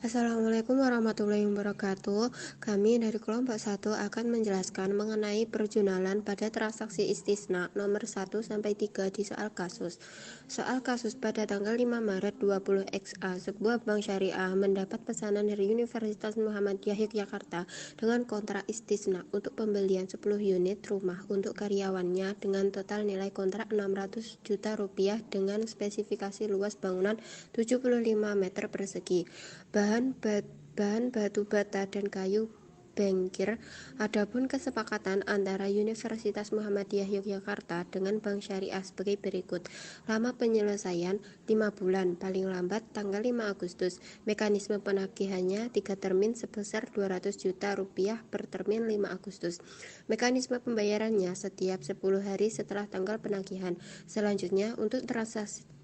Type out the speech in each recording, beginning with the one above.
Assalamualaikum warahmatullahi wabarakatuh. Kami dari kelompok 1 akan menjelaskan mengenai perjunalan pada transaksi istisna nomor 1 sampai 3 di soal kasus. Soal kasus pada tanggal 5 Maret 20 XA, sebuah bank syariah mendapat pesanan dari Universitas Muhammadiyah Yogyakarta dengan kontrak istisna untuk pembelian 10 unit rumah untuk karyawannya dengan total nilai kontrak 600 juta rupiah dengan spesifikasi luas bangunan 75 meter persegi. Bahan batu bata dan kayu bengkir. Adapun kesepakatan antara Universitas Muhammadiyah Yogyakarta dengan Bank Syariah sebagai berikut. Lama penyelesaian 5 bulan, paling lambat tanggal 5 Agustus. Mekanisme penagihannya 3 termin sebesar 200 juta rupiah per termin 5 Agustus. Mekanisme pembayarannya setiap 10 hari setelah tanggal penagihan. Selanjutnya untuk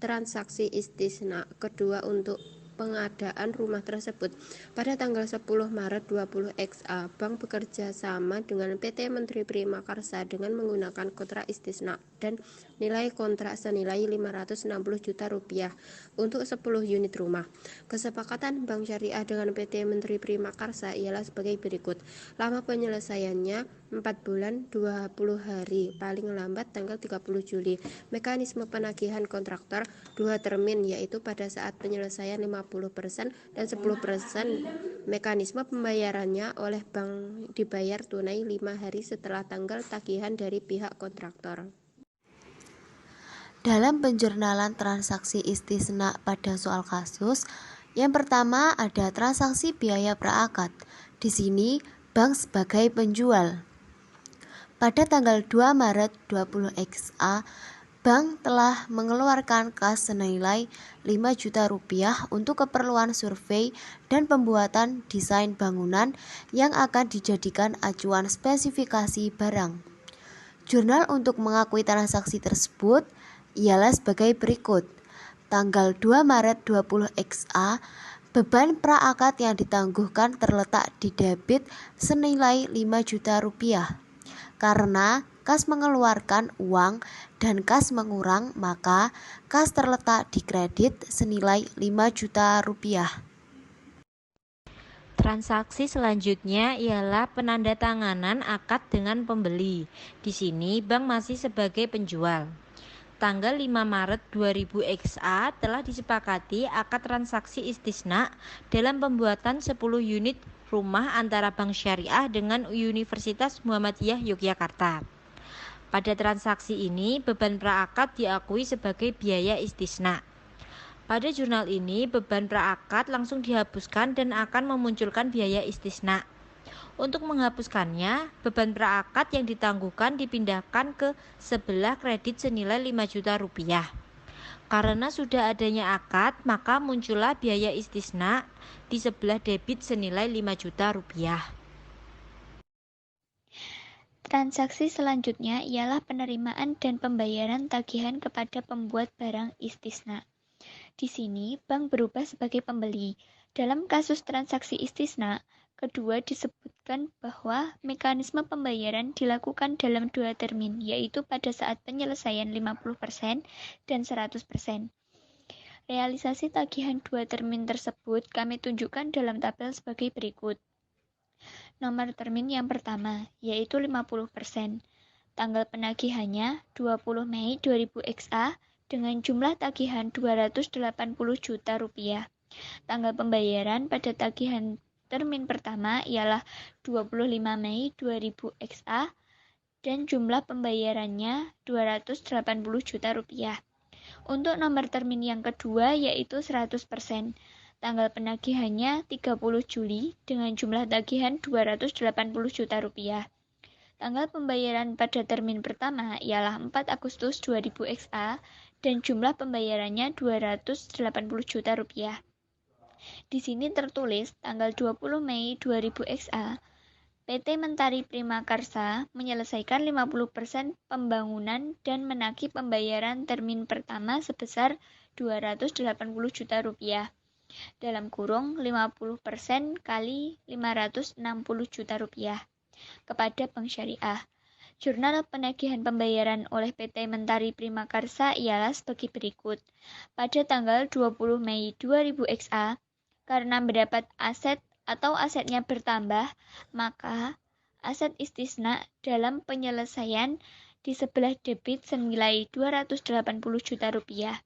transaksi istisna kedua untuk pengadaan rumah tersebut. Pada tanggal 10 Maret 20 XA, Bank bekerja sama dengan PT Menteri Primakarsa dengan menggunakan kontrak istisna dan nilai kontrak senilai 560 juta rupiah untuk 10 unit rumah. Kesepakatan Bank Syariah dengan PT Menteri Primakarsa ialah sebagai berikut. Lama penyelesaiannya 4 bulan 20 hari, paling lambat tanggal 30 Juli. Mekanisme penagihan kontraktor 2 termin, yaitu pada saat penyelesaian 50% dan 10%. Mekanisme pembayarannya oleh bank dibayar tunai 5 hari setelah tanggal tagihan dari pihak kontraktor. Dalam penjurnalan transaksi istisna pada soal kasus, yang pertama ada transaksi biaya praakad. Di sini bank sebagai penjual. Pada tanggal 2 Maret 20 XA, bank telah mengeluarkan kas senilai 5 juta rupiah untuk keperluan survei dan pembuatan desain bangunan yang akan dijadikan acuan spesifikasi barang. Jurnal untuk mengakui transaksi tersebut ialah sebagai berikut. Tanggal 2 Maret 20 XA, beban praakad yang ditangguhkan terletak di debit senilai 5 juta rupiah. Karena kas mengeluarkan uang dan kas mengurang, maka kas terletak di kredit senilai 5 juta rupiah. Transaksi selanjutnya ialah penandatanganan akad dengan pembeli. Di sini bank masih sebagai penjual. Tanggal 5 Maret 2000 XA telah disepakati akad transaksi istisna dalam pembuatan 10 unit rumah antara Bank Syariah dengan Universitas Muhammadiyah Yogyakarta. Pada transaksi ini, beban praakad diakui sebagai biaya istisna. Pada jurnal ini, beban praakad langsung dihapuskan dan akan memunculkan biaya istisna. Untuk menghapuskannya, beban praakad yang ditangguhkan dipindahkan ke sebelah kredit senilai 5 juta rupiah. Karena sudah adanya akad, maka muncullah biaya istisna di sebelah debit senilai 5 juta rupiah. Transaksi selanjutnya ialah penerimaan dan pembayaran tagihan kepada pembuat barang istisna. Di sini, bank berubah sebagai pembeli. Dalam kasus transaksi istisna, kedua disebutkan bahwa mekanisme pembayaran dilakukan dalam 2 termin, yaitu pada saat penyelesaian 50% dan 100%. Realisasi tagihan 2 termin tersebut kami tunjukkan dalam tabel sebagai berikut. Nomor termin yang pertama, yaitu 50%. Tanggal penagihannya 20 Mei 2000 XA dengan jumlah tagihan 280 juta rupiah. Tanggal pembayaran pada tagihan termin pertama ialah 25 Mei 2000 XA dan jumlah pembayarannya 280 juta rupiah. Untuk nomor termin yang kedua yaitu 100%. Tanggal penagihannya 30 Juli dengan jumlah tagihan 280 juta rupiah. Tanggal pembayaran pada termin pertama ialah 4 Agustus 2000 XA dan jumlah pembayarannya 280 juta rupiah. Di sini tertulis tanggal 20 Mei 2000 XA, PT Mentari Primakarsa menyelesaikan 50% pembangunan dan menagih pembayaran termin pertama sebesar 280 juta rupiah. Dalam kurung 50% kali 560 juta rupiah kepada Bank Syariah. Jurnal penagihan pembayaran oleh PT Mentari Primakarsa ialah sebagai berikut. Pada tanggal 20 Mei 2000 XA, karena mendapat aset atau asetnya bertambah, maka aset istisna dalam penyelesaian di sebelah debit senilai 280 juta rupiah.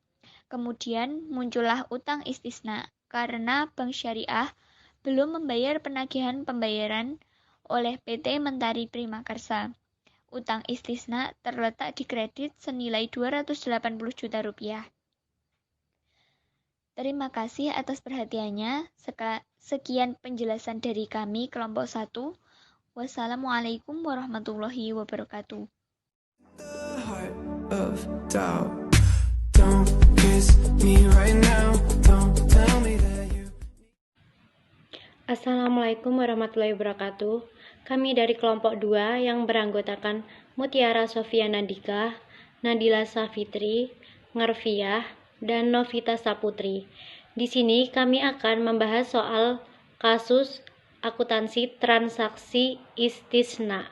Kemudian muncullah utang istisna karena Bank Syariah belum membayar penagihan pembayaran oleh PT Mentari Primakarsa. Utang istisna terletak di kredit senilai 280 juta rupiah. Terima kasih atas perhatiannya. Sekian penjelasan dari kami kelompok 1. Wassalamualaikum warahmatullahi wabarakatuh. Assalamualaikum warahmatullahi wabarakatuh. Kami dari kelompok 2 yang beranggotakan Mutiara Sofiana Dika, Nadila Safitri, Ngarfiah, dan Novita Saputri. Di sini kami akan membahas soal kasus akuntansi transaksi istisna.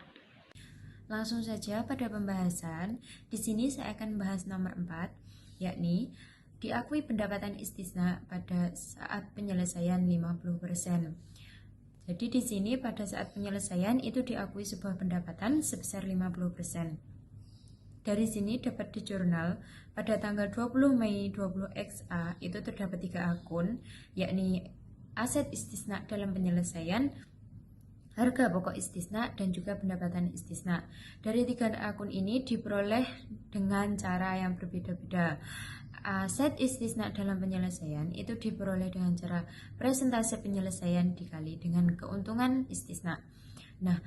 Langsung saja pada pembahasan. Di sini saya akan membahas nomor 4, yakni diakui pendapatan istisna pada saat penyelesaian 50%. Jadi di sini pada saat penyelesaian itu diakui sebuah pendapatan sebesar 50%. Dari sini dapat di jurnal pada tanggal 20 Mei 20 XA itu terdapat 3 akun, yakni aset istisna dalam penyelesaian, harga pokok istisna, dan juga pendapatan istisna. Dari 3 akun ini diperoleh dengan cara yang berbeda-beda. Aset istisna dalam penyelesaian itu diperoleh dengan cara presentase penyelesaian dikali dengan keuntungan istisna. Nah,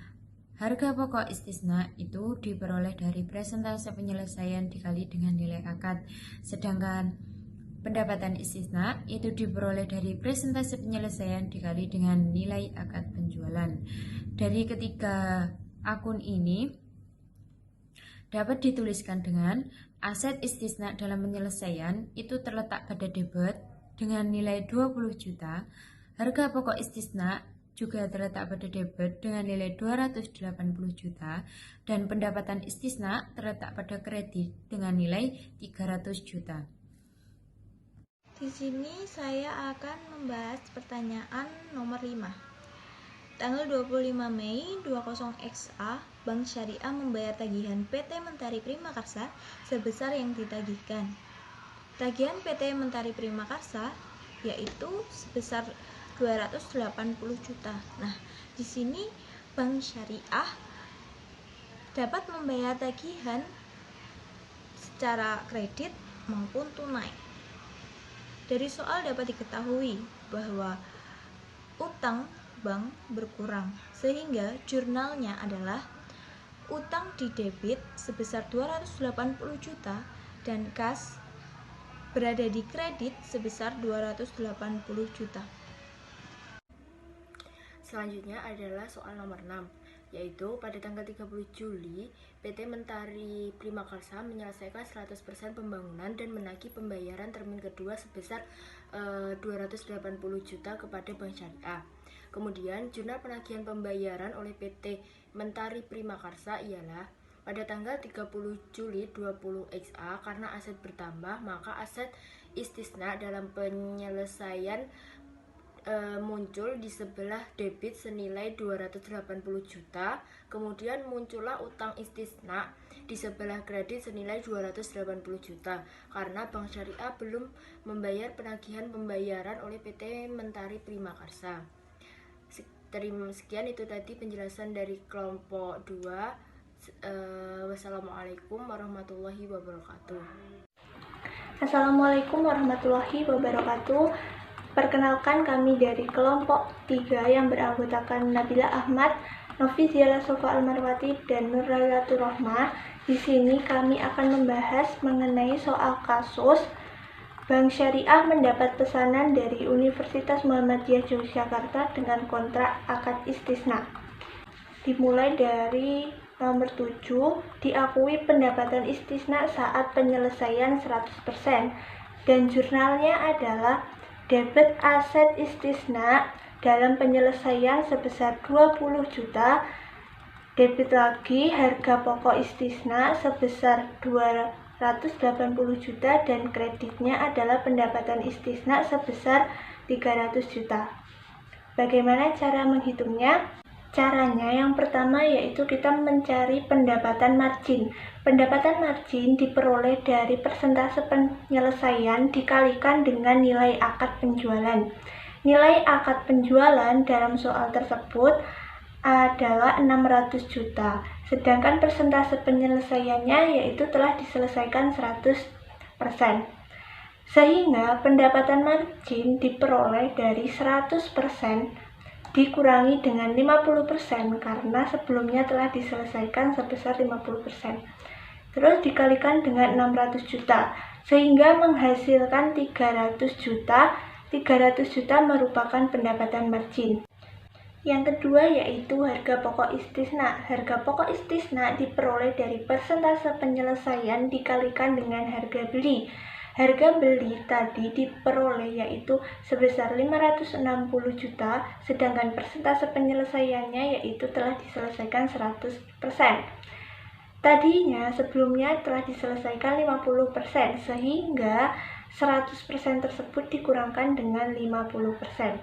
harga pokok istisna itu diperoleh dari presentase penyelesaian dikali dengan nilai akad. Sedangkan pendapatan istisna itu diperoleh dari presentase penyelesaian dikali dengan nilai akad penjualan. Dari ketiga akun ini dapat dituliskan dengan aset istisna dalam penyelesaian itu terletak pada debit dengan nilai 20 juta, harga pokok istisna juga terletak pada debit dengan nilai 280 juta, dan pendapatan istisna terletak pada kredit dengan nilai 300 juta. Di sini saya akan membahas pertanyaan nomor 5. Tanggal 25 Mei 20 XA, Bank Syariah membayar tagihan PT Mentari Primakarsa sebesar yang ditagihkan. Tagihan PT Mentari Primakarsa yaitu sebesar 280 juta. Nah, di sini Bank Syariah dapat membayar tagihan secara kredit maupun tunai. Dari soal dapat diketahui bahwa utang bank berkurang, sehingga jurnalnya adalah utang di debit sebesar 280 juta dan kas berada di kredit sebesar 280 juta. Selanjutnya adalah soal nomor 6, yaitu pada tanggal 30 Juli PT Mentari Primakarsa menyelesaikan 100% pembangunan dan menagih pembayaran termin kedua sebesar 280 juta kepada Bank Syariah. Kemudian jurnal penagihan pembayaran oleh PT Mentari Primakarsa ialah pada tanggal 30 Juli 20 XA karena aset bertambah maka aset istisna dalam penyelesaian muncul di sebelah debit senilai 280 juta, kemudian muncullah utang istisna di sebelah kredit senilai 280 juta karena Bank Syariah belum membayar penagihan pembayaran oleh PT Mentari Primakarsa. Sekian itu tadi penjelasan dari kelompok 2. Wassalamualaikum warahmatullahi wabarakatuh. Assalamualaikum warahmatullahi wabarakatuh. Perkenalkan kami dari kelompok 3 yang beranggotakan Nabila Ahmad, Novi Ziala Sofa Almarwati, dan Nur Lailatul Rohmah. Di sini kami akan membahas mengenai soal kasus Bank Syariah mendapat pesanan dari Universitas Muhammadiyah Yogyakarta dengan kontrak akad istisna. Dimulai dari nomor 7, diakui pendapatan istisna saat penyelesaian 100%, dan jurnalnya adalah debit aset istisna dalam penyelesaian sebesar 20 juta, Debit lagi harga pokok istisna sebesar 280 juta dan kreditnya adalah pendapatan istisna sebesar 300 juta. Bagaimana cara menghitungnya? Caranya yang pertama yaitu kita mencari pendapatan margin. Pendapatan margin diperoleh dari persentase penyelesaian dikalikan dengan nilai akad penjualan. Nilai akad penjualan dalam soal tersebut adalah 600 juta, sedangkan persentase penyelesaiannya yaitu telah diselesaikan 100%. Sehingga pendapatan margin diperoleh dari 100% dikurangi dengan 50% karena sebelumnya telah diselesaikan sebesar 50%. Terus dikalikan dengan 600 juta sehingga menghasilkan 300 juta. 300 juta merupakan pendapatan margin. Yang kedua yaitu harga pokok istisna. Harga pokok istisna diperoleh dari persentase penyelesaian dikalikan dengan harga beli. Harga beli tadi diperoleh yaitu sebesar 560 juta, sedangkan persentase penyelesaiannya yaitu telah diselesaikan 100%. Tadinya sebelumnya telah diselesaikan 50%, sehingga 100% tersebut dikurangkan dengan 50%.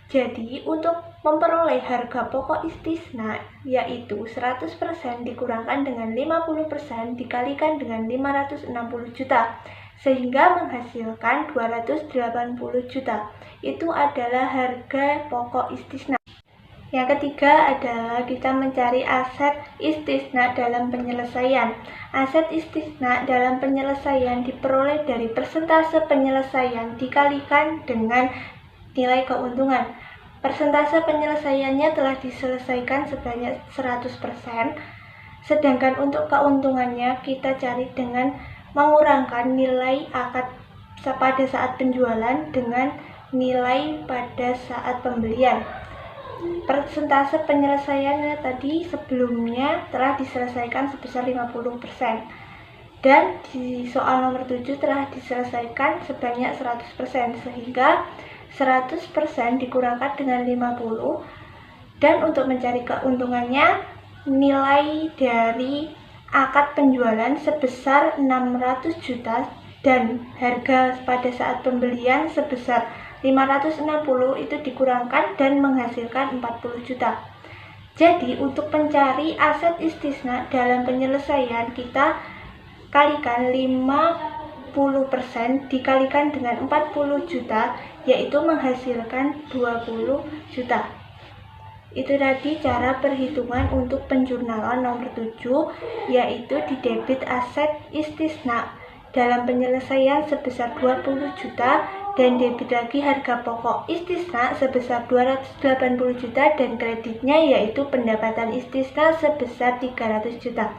Jadi, untuk memperoleh harga pokok istisna yaitu 100% dikurangkan dengan 50% dikalikan dengan 560 juta. Sehingga menghasilkan 280 juta. Itu adalah harga pokok istisna. Yang ketiga adalah kita mencari aset istisna dalam penyelesaian. Aset istisna dalam penyelesaian diperoleh dari persentase penyelesaian dikalikan dengan nilai keuntungan. Persentase penyelesaiannya telah diselesaikan sebanyak 100%, sedangkan untuk keuntungannya kita cari dengan mengurangkan nilai akad pada saat penjualan dengan nilai pada saat pembelian. Persentase penyelesaiannya tadi sebelumnya telah diselesaikan sebesar 50%. Dan di soal nomor 7 telah diselesaikan sebanyak 100%, sehingga 100% dikurangkan dengan 50. Dan untuk mencari keuntungannya, nilai dari akad penjualan sebesar 600 juta dan harga pada saat pembelian sebesar 560 itu dikurangkan dan menghasilkan 40 juta. Jadi untuk mencari aset istisna dalam penyelesaian kita kalikan 50% dikalikan dengan 40 juta yaitu menghasilkan 20 juta. Itu tadi cara perhitungan untuk penjurnalan nomor 7, yaitu di debit aset istisna dalam penyelesaian sebesar 20 juta dan debit lagi harga pokok istisna sebesar 280 juta dan kreditnya yaitu pendapatan istisna sebesar 300 juta.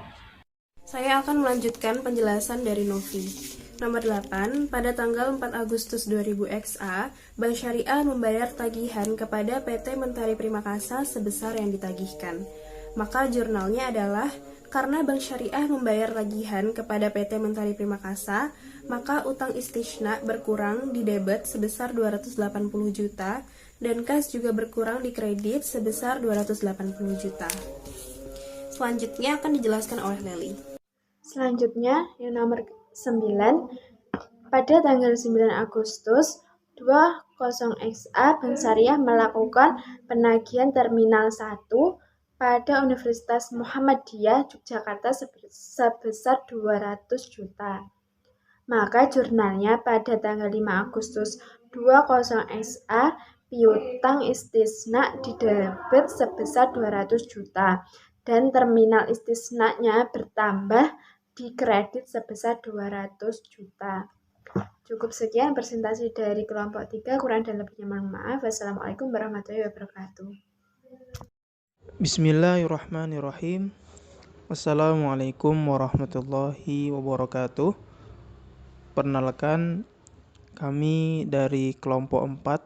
Saya akan melanjutkan penjelasan dari Novi. Nomor 8, pada tanggal 4 Agustus 2000 XA, Bank Syariah membayar tagihan kepada PT Mentari Primakasa sebesar yang ditagihkan. Maka jurnalnya adalah, karena Bank Syariah membayar tagihan kepada PT Mentari Primakasa, maka utang istisna berkurang di debit sebesar 280 juta, dan kas juga berkurang di kredit sebesar 280 juta. Selanjutnya akan dijelaskan oleh Leli. Selanjutnya, yang nomor 9, pada tanggal 9 Agustus 20 XA, Bank Syariah melakukan penagihan Terminal 1 pada Universitas Muhammadiyah Yogyakarta sebesar 200 juta. Maka jurnalnya pada tanggal 5 Agustus 20 XA, piutang istisna di debit sebesar 200 juta dan terminal istisna-nya bertambah di kredit sebesar 200 juta. Cukup sekian presentasi dari kelompok 3, kurang dan lebihnya mohon maaf. Wassalamualaikum warahmatullahi wabarakatuh. Bismillahirrahmanirrahim. Assalamualaikum warahmatullahi wabarakatuh. Perkenalkan, kami dari kelompok 4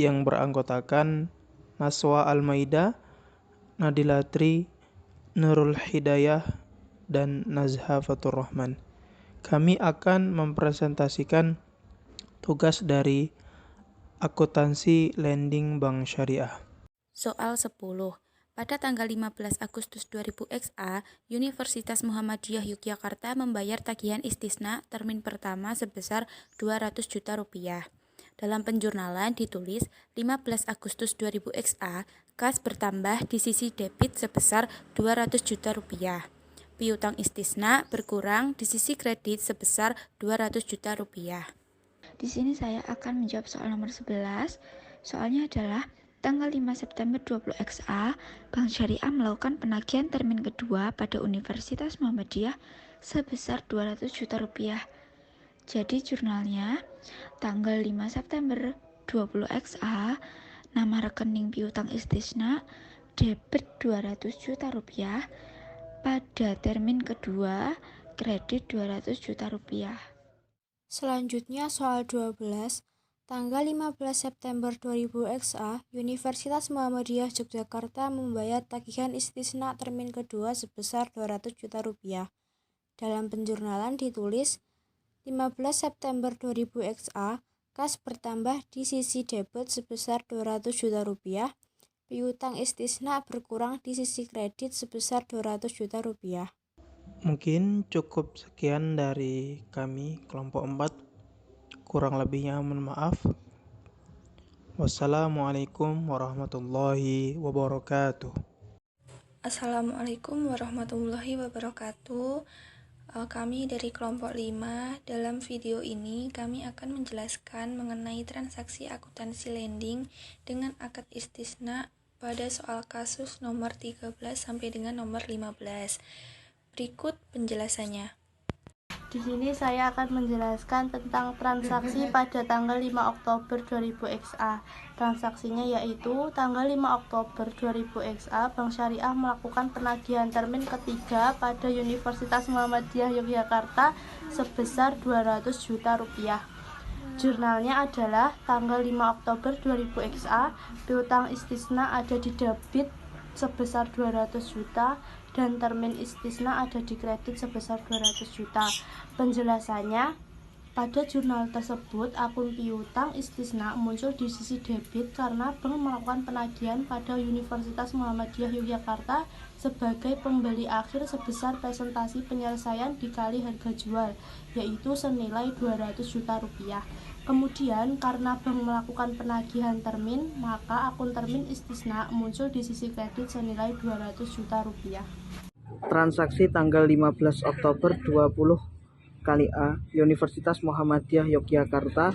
yang beranggotakan Naswa Al-Maidah, Nadilatri, Nurul Hidayah, dan Nazha Fatur Rahman. Kami akan mempresentasikan tugas dari akuntansi lending Bank Syariah. Soal 10. Pada tanggal 15 Agustus 2000 XA, Universitas Muhammadiyah Yogyakarta membayar tagihan istisna termin pertama sebesar 200 juta rupiah. Dalam penjurnalan ditulis 15 Agustus 2000 XA, kas bertambah di sisi debit sebesar 200 juta rupiah. Piutang istisna berkurang di sisi kredit sebesar 200 juta rupiah. Di sini saya akan menjawab soal nomor 11. Soalnya adalah tanggal 5 September 20 XA, Bank Syariah melakukan penagihan termin kedua pada Universitas Muhammadiyah sebesar 200 juta rupiah. Jadi jurnalnya tanggal 5 September 20 XA, nama rekening piutang istisna debit 200 juta rupiah, pada termin kedua kredit 200 juta rupiah. Selanjutnya soal 12. Tanggal 15 September 2000 XA, Universitas Muhammadiyah Yogyakarta membayar tagihan istisna termin kedua sebesar 200 juta rupiah. Dalam penjurnalan ditulis 15 September 2000 XA, kas bertambah di sisi debit sebesar 200 juta rupiah, piutang istisna berkurang di sisi kredit sebesar 200 juta rupiah. Mungkin cukup sekian dari kami kelompok 4. Kurang lebihnya mohon maaf. Wassalamualaikum warahmatullahi wabarakatuh. Assalamualaikum warahmatullahi wabarakatuh. Kami dari kelompok 5. Dalam video ini kami akan menjelaskan mengenai transaksi akuntansi lending dengan akad istisna pada soal kasus nomor 13 sampai dengan nomor 15. Berikut penjelasannya. Di sini saya akan menjelaskan tentang transaksi pada tanggal 5 Oktober 2000 XA. Transaksinya yaitu tanggal 5 Oktober 2000 XA, Bank Syariah melakukan penagihan termin ketiga pada Universitas Muhammadiyah Yogyakarta sebesar 200 juta rupiah. Jurnalnya adalah tanggal 5 Oktober 2000 XA, piutang istisna ada di debit sebesar 200 juta dan termin istisna ada di kredit sebesar 200 juta. Penjelasannya, pada jurnal tersebut akun piutang istisna muncul di sisi debit karena bank melakukan penagihan pada Universitas Muhammadiyah Yogyakarta sebagai pembeli akhir sebesar presentasi penyelesaian dikali harga jual, yaitu senilai 200 juta rupiah. Kemudian karena bank melakukan penagihan termin, maka akun termin istisna muncul di sisi kredit senilai 200 juta rupiah. Transaksi tanggal 15 Oktober 20 kali A, Universitas Muhammadiyah Yogyakarta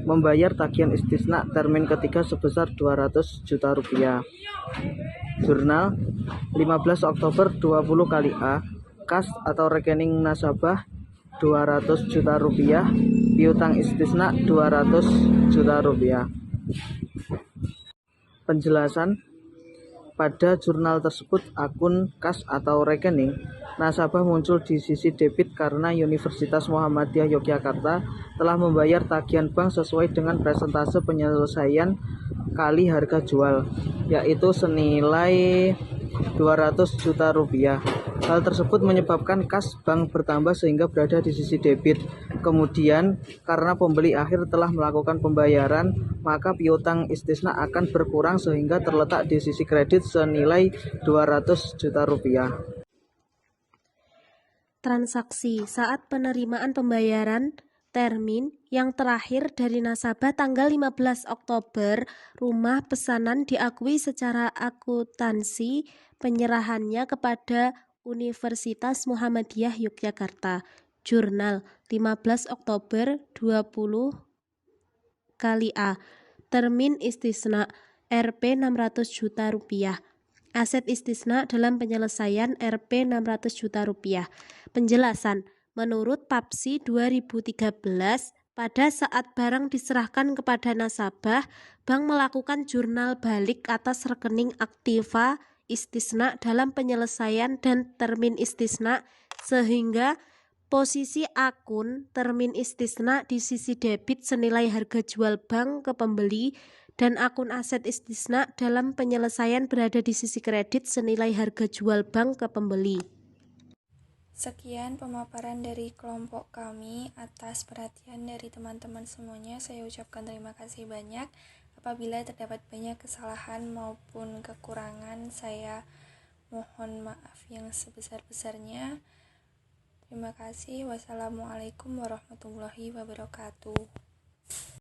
membayar tagihan istisna termin ketiga sebesar 200 juta rupiah. Jurnal 15 Oktober 20 kali A, kas atau rekening nasabah 200 juta rupiah, piutang istisna 200 juta rupiah. Penjelasan, pada jurnal tersebut akun kas atau rekening nasabah muncul di sisi debit karena Universitas Muhammadiyah Yogyakarta telah membayar tagihan bank sesuai dengan presentase penyelesaian kali harga jual, yaitu senilai 200 juta rupiah. Hal tersebut menyebabkan kas bank bertambah sehingga berada di sisi debit. Kemudian, karena pembeli akhir telah melakukan pembayaran, maka piutang istisna akan berkurang sehingga terletak di sisi kredit senilai 200 juta rupiah. Transaksi saat penerimaan pembayaran termin yang terakhir dari nasabah tanggal 15 Oktober, rumah pesanan diakui secara akuntansi penyerahannya kepada Universitas Muhammadiyah Yogyakarta. Jurnal 15 Oktober 20 kali A. Termin istisna Rp 600 juta rupiah. Aset istisna dalam penyelesaian Rp 600 juta rupiah. Penjelasan, menurut Papsi 2013, pada saat barang diserahkan kepada nasabah, bank melakukan jurnal balik atas rekening aktiva istisna dalam penyelesaian dan termin istisna sehingga posisi akun termin istisna di sisi debit senilai harga jual bank ke pembeli dan akun aset istisna dalam penyelesaian berada di sisi kredit senilai harga jual bank ke pembeli. Sekian pemaparan dari kelompok kami. Atas perhatian dari teman-teman semuanya, saya ucapkan terima kasih banyak. Apabila terdapat banyak kesalahan maupun kekurangan, saya mohon maaf yang sebesar-besarnya. Terima kasih. Wassalamualaikum warahmatullahi wabarakatuh.